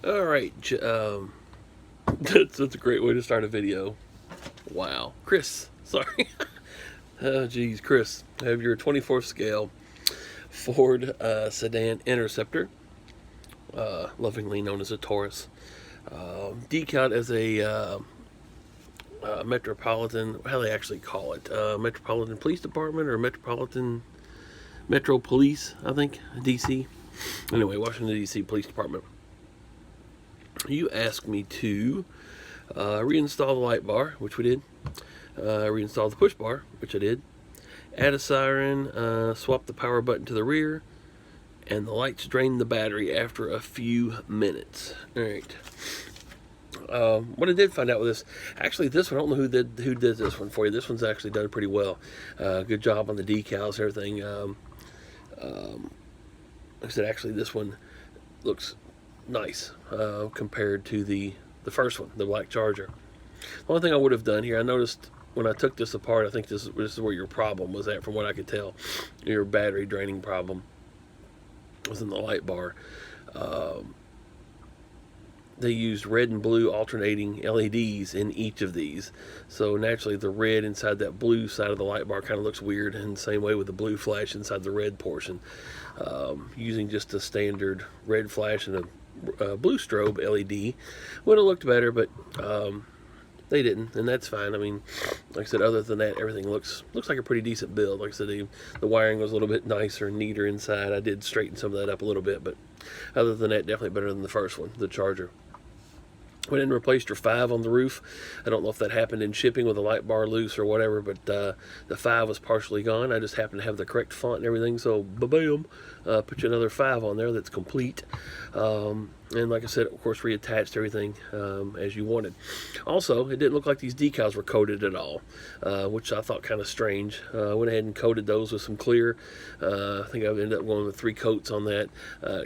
All right, that's a great way to start a video. Wow, Chris, sorry. Oh, geez, Chris, I have your 24th scale Ford Sedan Interceptor, lovingly known as a Taurus, decaled as a metropolitan. How do they actually call it? Metropolitan Police Department or Metro Police? I think DC. Anyway, Washington DC Police Department. You asked me to reinstall the light bar, which we did. Reinstall the push bar, which I did. Add a siren, swap the power button to the rear, and the lights drain the battery after a few minutes. All right. What I did find out with this, actually, this one, I don't know who did this one for you. This one's actually done pretty well. Good job on the decals and everything. Like I said, actually, this one looks nice compared to the first one, the black Charger. The only thing I would have done here, I noticed when I took this apart, I think this is where your problem was at, from what I could tell. Your battery draining problem was in the light bar. They used red and blue alternating LEDs in each of these, so naturally the red inside that blue side of the light bar kind of looks weird, and the same way with the blue flash inside the red portion. Using just a standard red flash and a blue strobe LED would have looked better, but they didn't, and that's fine. I mean, like I said, other than that, everything looks like a pretty decent build. Like I said, the wiring was a little bit nicer and neater inside. I did straighten some of that up a little bit, but other than that, definitely better than the first one, the Charger. Went in and replaced your 5 on the roof. I don't know if that happened in shipping with the light bar loose or whatever, but the 5 was partially gone. I just happened to have the correct font and everything, so ba-bam, put you another 5 on there that's complete. And like I said, of course, reattached everything as you wanted. Also, it didn't look like these decals were coated at all, which I thought kind of strange. Went ahead and coated those with some clear. I think I ended up going with 3 coats on that.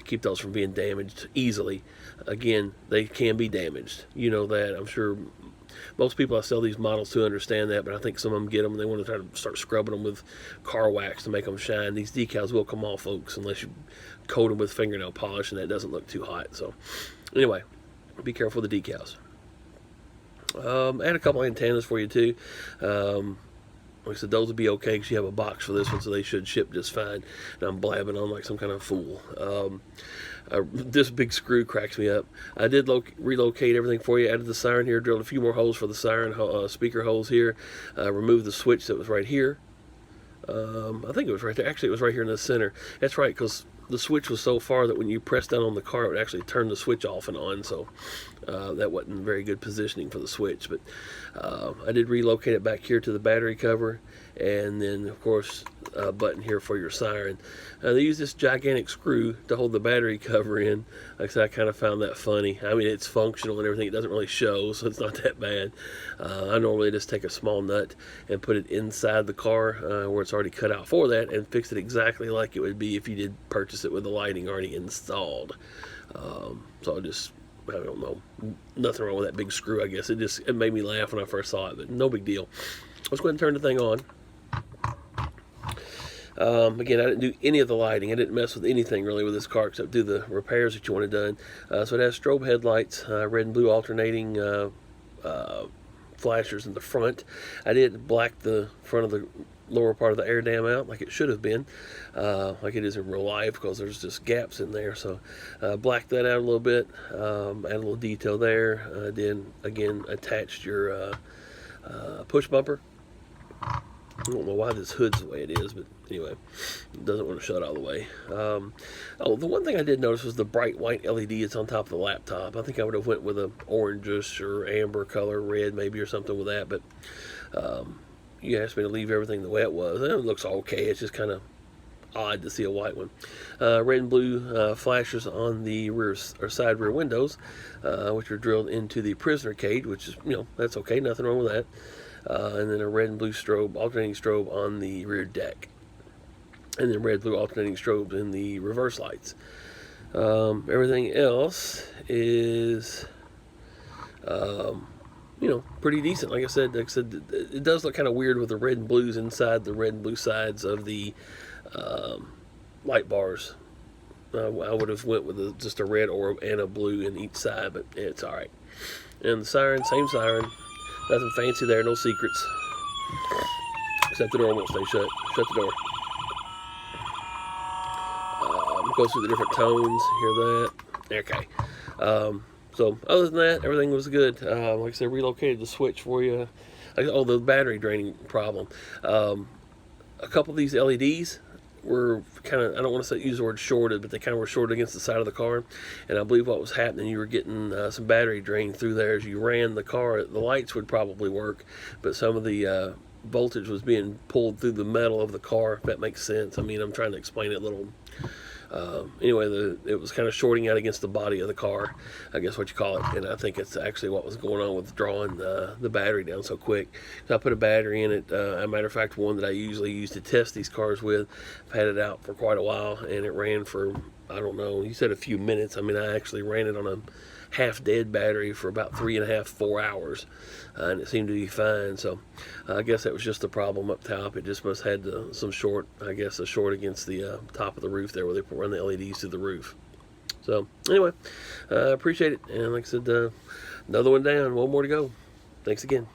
Keep those from being damaged easily. Again, they can be damaged. You know that. I'm sure most people I sell these models to understand that, but I think some of them get them and they want to try to start scrubbing them with car wax to make them shine. These decals will come off, folks, unless you coat them with fingernail polish, and that doesn't look too hot. So anyway, be careful with the decals. Add a couple antennas for you too. Like I said, those would be okay because you have a box for this one, so they should ship just fine. And I'm blabbing on like some kind of fool. This big screw cracks me up. I did relocate everything for you. Added the siren here, drilled a few more holes for the siren speaker holes here. Removed the switch that was right here. I think it was right there. Actually, it was right here in the center. That's right, because the switch was so far that when you press down on the car, it would actually turn the switch off and on. So that wasn't very good positioning for the switch. But I did relocate it back here to the battery cover. And then, of course, a button here for your siren. They use this gigantic screw to hold the battery cover in. Like I said, I kind of found that funny. I mean, it's functional and everything. It doesn't really show, so it's not that bad. I normally just take a small nut and put it inside the car where it's already cut out for that, and fix it exactly like it would be if you did purchase it with the lighting already installed. So I don't know, nothing wrong with that big screw, I guess. It made me laugh when I first saw it, but no big deal. Let's go ahead and turn the thing on. Again, I didn't do any of the lighting. I didn't mess with anything really with this car except do the repairs that you wanted done. So it has strobe headlights, red and blue alternating flashers in the front. I did black the front of the lower part of the air dam out like it should have been, like it is in real life, because there's just gaps in there. So blacked that out a little bit, add a little detail there. Then again, attached your push bumper. I don't know why this hood's the way it is, but anyway, it doesn't want to shut all the way. The one thing I did notice was the bright white LED that's on top of the laptop. I think I would have went with a orangish or amber color, red maybe, or something with that, but you asked me to leave everything the way it was, and it looks okay. It's just kind of odd to see a white one. Red and blue flashers on the rear or side rear windows, which are drilled into the prisoner cage, which is, that's okay, nothing wrong with that. And then a red and blue strobe, alternating strobe on the rear deck. And then red, blue alternating strobes in the reverse lights. Everything else is, pretty decent. Like I said, it does look kind of weird with the red and blues inside the red and blue sides of the light bars. I would have went with just a red or and a blue in each side, but it's all right. And the siren, same siren, nothing fancy there, no secrets, except the door won't stay shut. Shut the door. Goes through the different tones. Hear that? Okay. So other than that, everything was good. Like I said, relocated the switch for you. Oh, the battery draining problem. A couple of these LEDs were kind of, I don't want to use the word shorted, but they kind of were shorted against the side of the car. And I believe what was happening, you were getting some battery drain through there as you ran the car. The lights would probably work, but some of the voltage was being pulled through the metal of the car, if that makes sense. I mean, I'm trying to explain it a little. Anyway, it was kind of shorting out against the body of the car, I guess what you call it, and I think it's actually what was going on with drawing the battery down so quick. So I put a battery in it, as a matter of fact, one that I usually use to test these cars with. I've had it out for quite a while, and it ran for, I don't know, you said a few minutes. I mean, I actually ran it on a half-dead battery for about 3.5, 4 hours, and it seemed to be fine. So I guess that was just the problem up top. It just must have had some short, I guess, a short against the top of the roof there where they run the LEDs to the roof. So anyway, appreciate it, and like I said, another one down, one more to go. Thanks again.